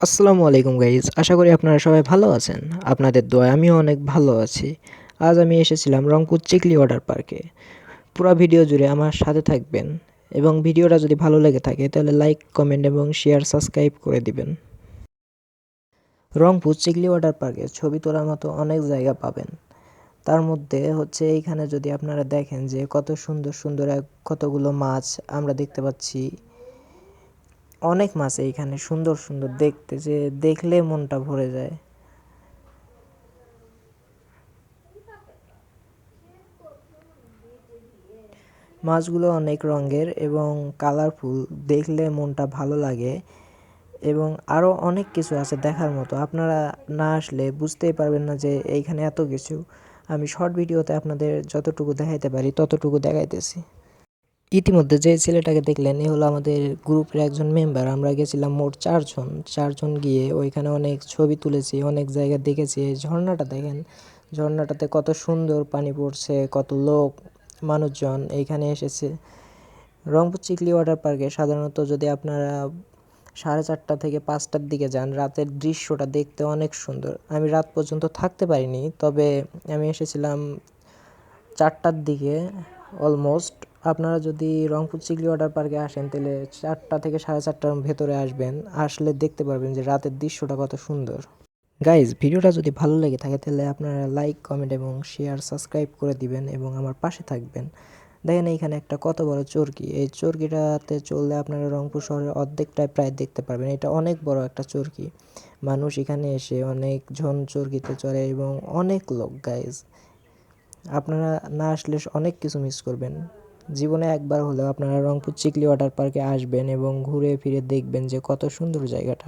আসসালামু আলাইকুম গাইজ, আশা করি আপনারা সবাই ভালো আছেন। আপনাদের দোয়ায় আমিও অনেক ভালো আছি। আজ আমি এসেছিলাম রংপুর চিকলি ওয়াটার পার্কে। পুরো ভিডিও জুড়ে আমার সাথে থাকবেন এবং ভিডিওটা যদি ভালো লেগে থাকে তাহলে লাইক, কমেন্ট এবং শেয়ার, সাবস্ক্রাইব করে দিবেন। রংপুর চিকলি ওয়াটার পার্কে ছবি তোলার মতো অনেক জায়গা পাবেন। তার মধ্যে হচ্ছে এইখানে যদি আপনারা দেখেন যে কত সুন্দর সুন্দর কতগুলো মাছ আমরা দেখতে পাচ্ছি। অনেক মাছ এইখানে সুন্দর সুন্দর দেখতে, যে দেখলে মনটা ভরে যায়। মাছগুলো অনেক রঙের এবং কালারফুল, দেখলে মনটা ভালো লাগে এবং আরও অনেক কিছু আছে দেখার মতো। আপনারা না আসলে বুঝতেই পারবেন না যে এইখানে এত কিছু। আমি শর্ট ভিডিওতে আপনাদের যতটুকু দেখাইতে পারি ততটুকু দেখাইতেছি। ইতিমধ্যে যে ছেলেটাকে দেখলেন এ হলো আমাদের গ্রুপের একজন মেম্বার। আমরা গেছিলাম মোট চারজন গিয়ে ওইখানে অনেক ছবি তুলেছি, অনেক জায়গা দেখেছি। এই ঝর্ণাটা দেখেন, ঝর্ণাটাতে কত সুন্দর পানি পড়ছে, কত লোক মানুষজন এইখানে এসেছে। রংপুর চিকলি ওয়াটার পার্কে সাধারণত যদি আপনারা 4:30 থেকে 5টার দিকে যান, রাতের দৃশ্যটা দেখতে অনেক সুন্দর। আমি রাত পর্যন্ত থাকতে পারিনি, তবে আমি এসেছিলাম 4টার দিকে অলমোস্ট। আপনারা যদি রংপুর চিকলি ওয়াটার পার্কে আসেন তাহলে 4টা থেকে 4:30টার ভেতরে আসবেন, আসলে দেখতে পারবেন যে রাতের দৃশ্যটা কত সুন্দর। গাইজ, ভিডিওটা যদি ভালো লেগে থাকে তাহলে আপনারা লাইক, কমেন্ট এবং শেয়ার, সাবস্ক্রাইব করে দিবেন এবং আমার পাশে থাকবেন। দেখেন এইখানে একটা কত বড় চরকি, এই চরকিটাতে চললে আপনারা রংপুর শহরের অর্ধেকটাই প্রায় দেখতে পারবেন। এটা অনেক বড় একটা চরকি। মানুষ এখানে এসে অনেক জন চরকিতে চড়ে এবং অনেক লোক। গাইজ, আপনারা না আসলে অনেক কিছু মিস করবেন। জীবনে একবার হলেও আপনারা রংপুর চিকলি ওয়াটার পার্কে আসবেন এবং ঘুরে ফিরে দেখবেন যে কত সুন্দর জায়গাটা।